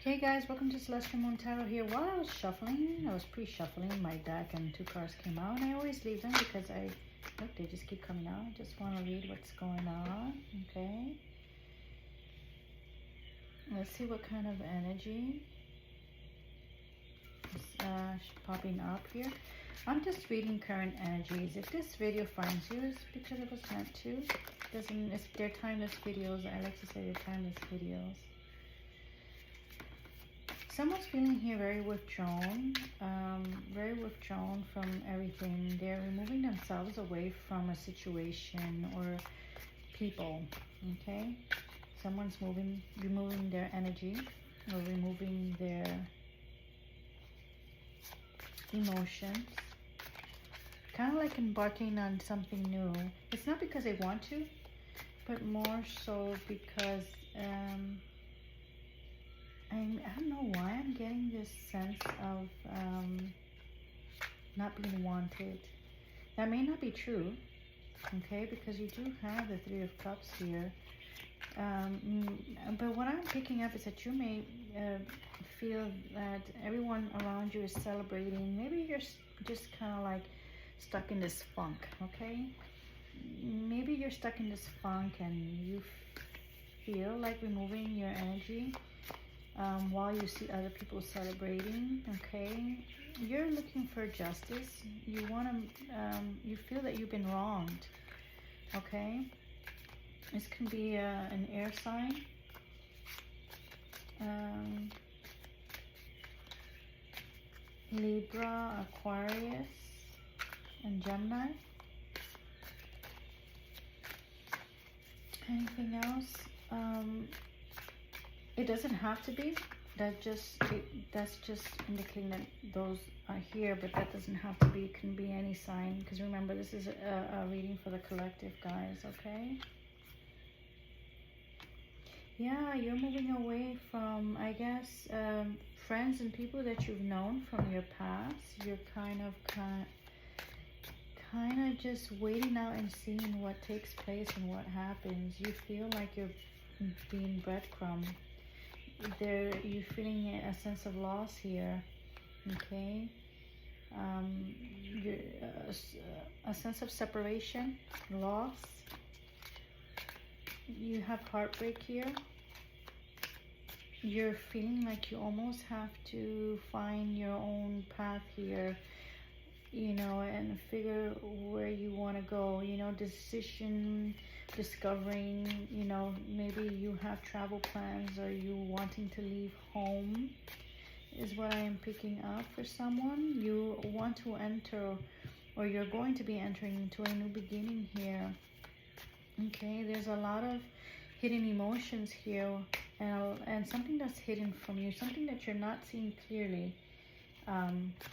Hey guys, welcome to Celestial Moon Tarot here. While I was shuffling, I was pre-shuffling my deck and two cards came out. And I always leave them because look, they just keep coming out. I just want to read what's going on, okay? Let's see what kind of energy is popping up here. I'm just reading current energies. If this video finds you, it's because it was meant to. They're timeless videos. I like to say they're timeless videos. Someone's feeling here very withdrawn from everything. They're removing themselves away from a situation or people, okay? Someone's removing their energy or removing their emotions. Kind of like embarking on something new. It's not because they want to, but more so because I don't know why I'm getting this sense of not being wanted. That may not be true, okay, because you do have the Three of Cups here. But what I'm picking up is that you may feel that everyone around you is celebrating. Maybe you're just kind of like stuck in this funk, okay? Maybe you're stuck in this funk and you feel like removing your energy while you see other people celebrating, okay? You're looking for justice. You want to, you feel that you've been wronged, okay? This can be an air sign. Libra, Aquarius, and Gemini. Anything else? It doesn't have to be. That's just indicating that those are here, but that doesn't have to be. It can be any sign, because remember, this is a reading for the collective, guys, okay? Yeah, you're moving away from, I guess, friends and people that you've known from your past. You're kind of just waiting out and seeing what takes place and what happens. You feel like you're being breadcrumbed. You're feeling a sense of loss here, okay? A sense of separation, loss. You have heartbreak here. You're feeling like you almost have to find your own path here, you know, and figure where you want to go, you know, discovering, you know, maybe you have travel plans or you wanting to leave home is what I am picking up for someone. You want to enter, or you're going to be entering into a new beginning here, okay? There's a lot of hidden emotions here, and something that's hidden from you, something that you're not seeing clearly,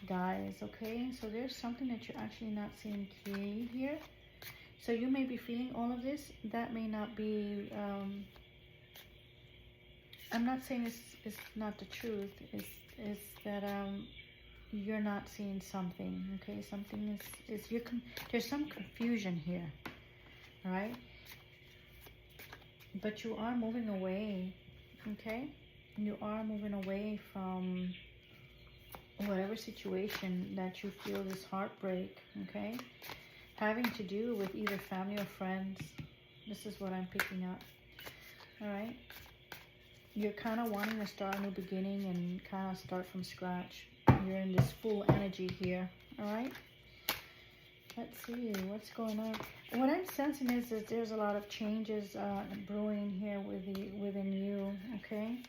guys, okay? So there's something that you're actually not seeing clearly here. So you may be feeling all of this. That may not be, I'm not saying it's not the truth. It's that you're not seeing something, okay? Something there's some confusion here, all right? But you are moving away, okay? You are moving away from whatever situation that you feel is heartbreak, okay? Having to do with either family or friends. This is what I'm picking up, all right? You're kind of wanting to start a new beginning and kind of start from scratch. You're in this full energy here, all right? Let's see what's going on. What I'm sensing is that there's a lot of changes brewing here within you, okay?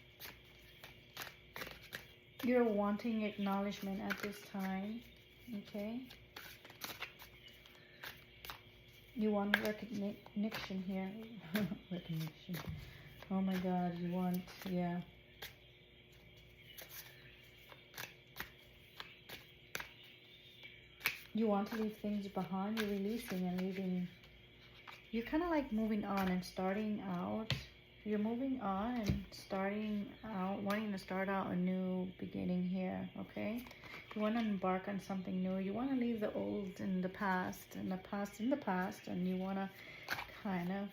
You're wanting acknowledgement at this time, okay? You want recognition here. Recognition. Oh my God, you want, yeah. You want to leave things behind. You're releasing and leaving. You're kind of like moving on and starting out. You're moving on and starting out, wanting to start out a new beginning here, okay? You want to embark on something new. You want to leave the old in the past, and the past in the past, and you want to kind of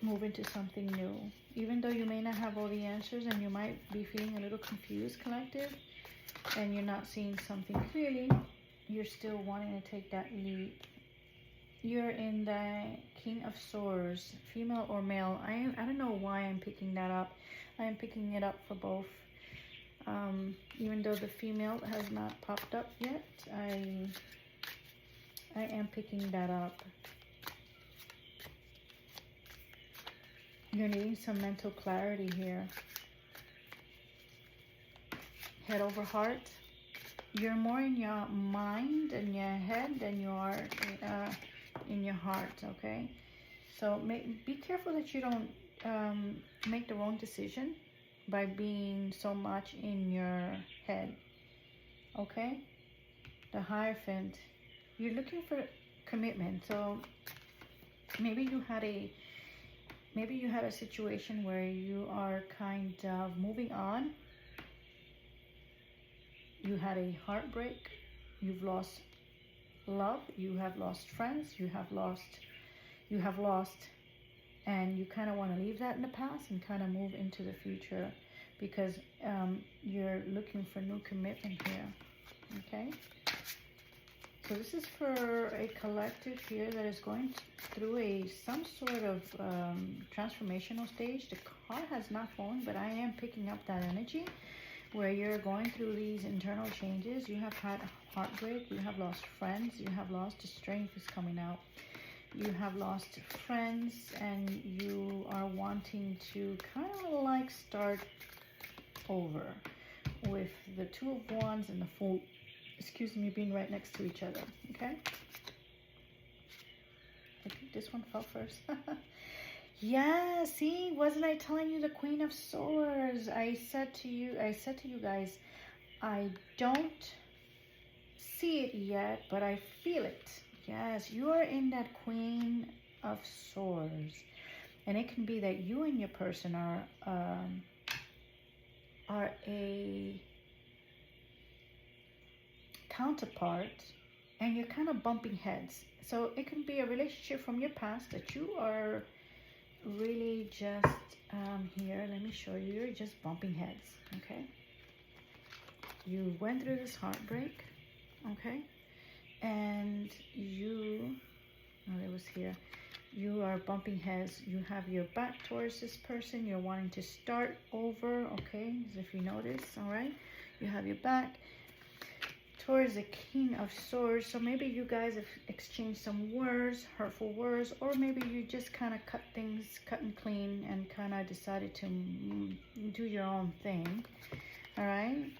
move into something new. Even though you may not have all the answers and you might be feeling a little confused, collective, and you're not seeing something clearly, you're still wanting to take that leap. You're in the King of Swords, female or male. I don't know why I'm picking that up. I am picking it up for both. Even though the female has not popped up yet, I am picking that up. You're needing some mental clarity here. Head over heart. You're more in your mind and your head than you are in your heart, okay? So be careful that you don't make the wrong decision by being so much in your head, okay? The Hierophant. You're looking for commitment. So maybe you had a situation where you are kind of moving on. You had a heartbreak. You've lost love. You have lost friends. You have lost, and you kind of want to leave that in the past and kind of move into the future because you're looking for new commitment here. Okay. So this is for a collective here that is going through some sort of transformational stage. The card has not fallen, but I am picking up that energy where you're going through these internal changes. You have had heartbreak. You have lost friends. You have lost the strength is coming out. You have lost friends, and you are wanting to kind of like start over with the Two of Wands and the Fool. Excuse me, being right next to each other, okay? I think this one fell first. Yeah, see, wasn't I telling you the Queen of Swords? I said to you guys, I don't see it yet, but I feel it. Yes, you are in that Queen of Swords. And it can be that you and your person are a counterpart, and you're kind of bumping heads. So it can be a relationship from your past that you are really just here, let me show you, you're just bumping heads. Okay, you went through this heartbreak, okay, and it was here, you are bumping heads. You have your back towards this person. You're wanting to start over, okay, as if you notice. All right, you have your back towards the King of Swords. So maybe you guys have exchanged some words, hurtful words, or maybe you just kind of cut and clean, and kind of decided to do your own thing. All right,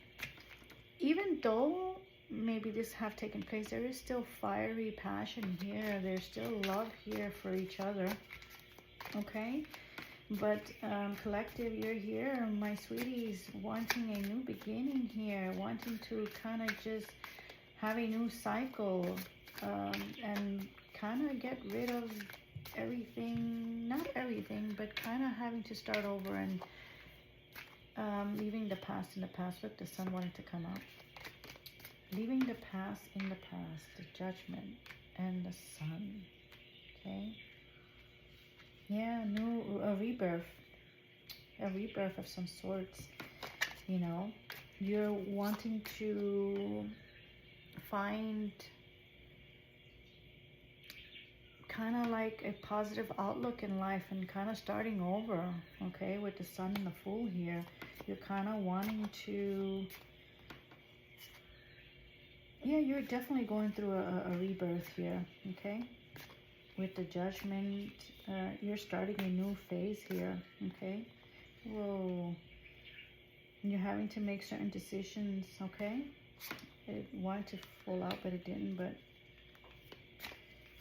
even though maybe this have taken place, there is still fiery passion here. There's still love here for each other, okay? But collective, you're here, my sweeties, wanting a new beginning here, wanting to kind of just have a new cycle, and kind of get rid of everything, not everything, but kind of having to start over, and leaving the past in the past. Look, the sun wanted to come out. Leaving the past in the past, the Judgment and the Sun, okay? Yeah, a rebirth of some sorts, you know. You're wanting to find kind of like a positive outlook in life and kind of starting over, okay, with the Sun and the Fool here. You're kind of wanting to, yeah, you're definitely going through a rebirth here, okay? With the Judgment, you're starting a new phase here, okay? Whoa. You're having to make certain decisions, okay? It wanted to fall out, but it didn't, but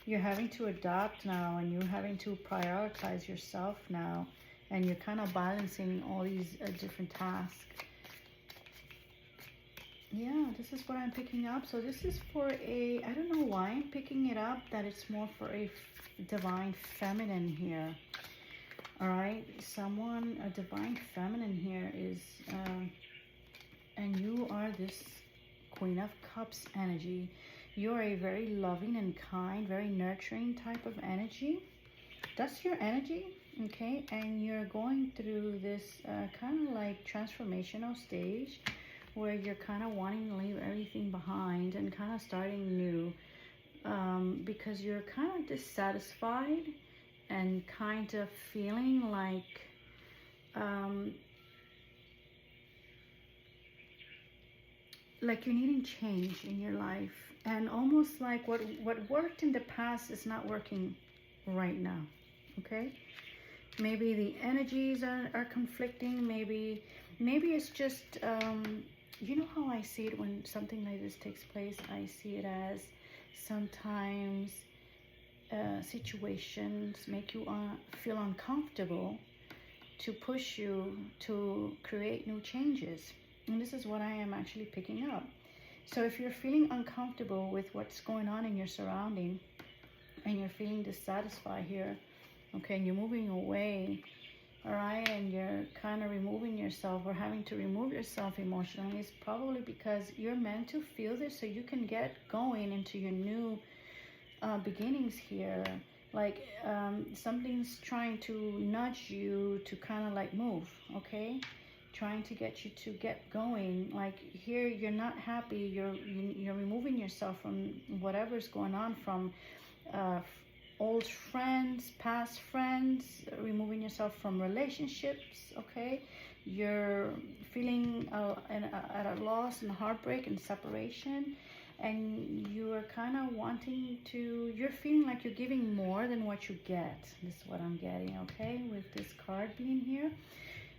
you're having to adapt now, and you're having to prioritize yourself now, and you're kind of balancing all these different tasks. Yeah, this is what I'm picking up. So this is for I don't know why I'm picking it up, that it's more for a divine feminine here. All right, a divine feminine here is, and you are this Queen of Cups energy. You're a very loving and kind, very nurturing type of energy. That's your energy. Okay, and you're going through this kind of like transformational stage where you're kind of wanting to leave everything behind and kind of starting new, because you're kind of dissatisfied and kind of feeling like you're needing change in your life, and almost like what worked in the past is not working right now. Okay, maybe the energies are conflicting. Maybe it's just you know how I see it when something like this takes place. I see it as sometimes situations make you feel uncomfortable to push you to create new changes. And this is what I am actually picking up. So if you're feeling uncomfortable with what's going on in your surrounding and you're feeling dissatisfied here, okay, and you're moving away, all right, and you're kind of removing yourself or having to remove yourself emotionally, it's probably because you're meant to feel this so you can get going into your new beginnings here. Like something's trying to nudge you to kind of like move, okay, trying to get you to get going. Like here you're not happy, you're removing yourself from whatever's going on, from old friends, past friends, removing yourself from relationships, okay, you're feeling at a loss and heartbreak and separation, and you are kind of wanting to, you're feeling like you're giving more than what you get. This is what I'm getting, okay, with this card being here.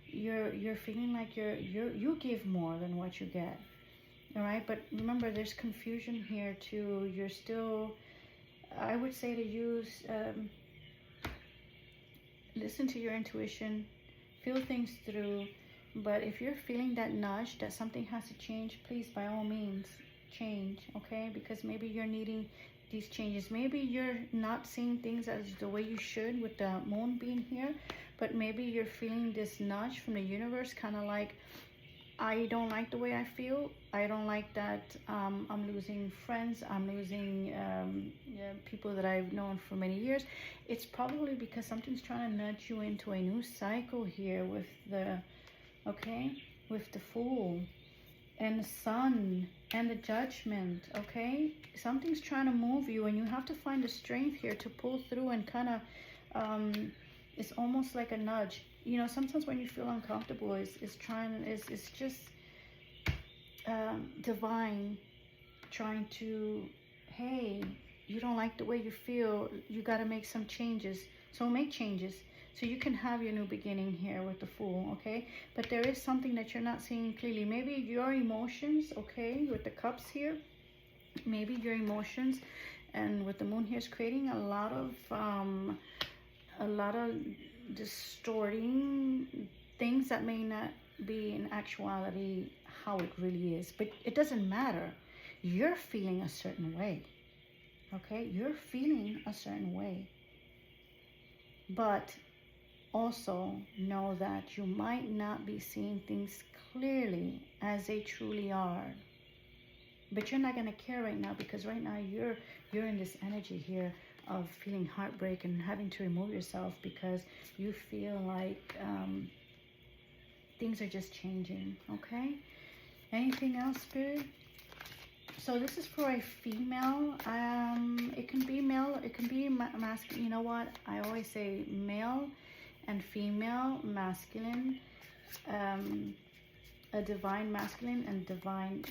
You're feeling like you give more than what you get, all right? But remember, there's confusion here too. You're still, I would say to use, listen to your intuition, feel things through. But if you're feeling that nudge that something has to change, please, by all means, change, okay? Because maybe you're needing these changes. Maybe you're not seeing things as the way you should with the moon being here, but maybe you're feeling this nudge from the universe, kind of like, I don't like the way I feel. I don't like that I'm losing friends. I'm losing people that I've known for many years. It's probably because something's trying to nudge you into a new cycle here with the, okay, with the Fool and the Sun and the Judgment, okay? Something's trying to move you, and you have to find the strength here to pull through and kind of, it's almost like a nudge. You know, sometimes when you feel uncomfortable, it's just divine trying to, hey, you don't like the way you feel, you got to make some changes. So make changes so you can have your new beginning here with the Fool, okay? But there is something that you're not seeing clearly. Maybe your emotions, okay, with the Cups here, maybe your emotions, and with the Moon here, is creating a lot of distorting things that may not be in actuality how it really is. But it doesn't matter. You're feeling a certain way, okay? You're feeling a certain way. But also know that you might not be seeing things clearly as they truly are. But you're not going to care right now, because right now you're in this energy here of feeling heartbreak and having to remove yourself because you feel like things are just changing, okay? Anything else, Spirit? So this is for a female. It can be male, it can be masculine. You know what? I always say male and female, masculine, a divine masculine and divine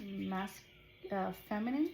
feminine.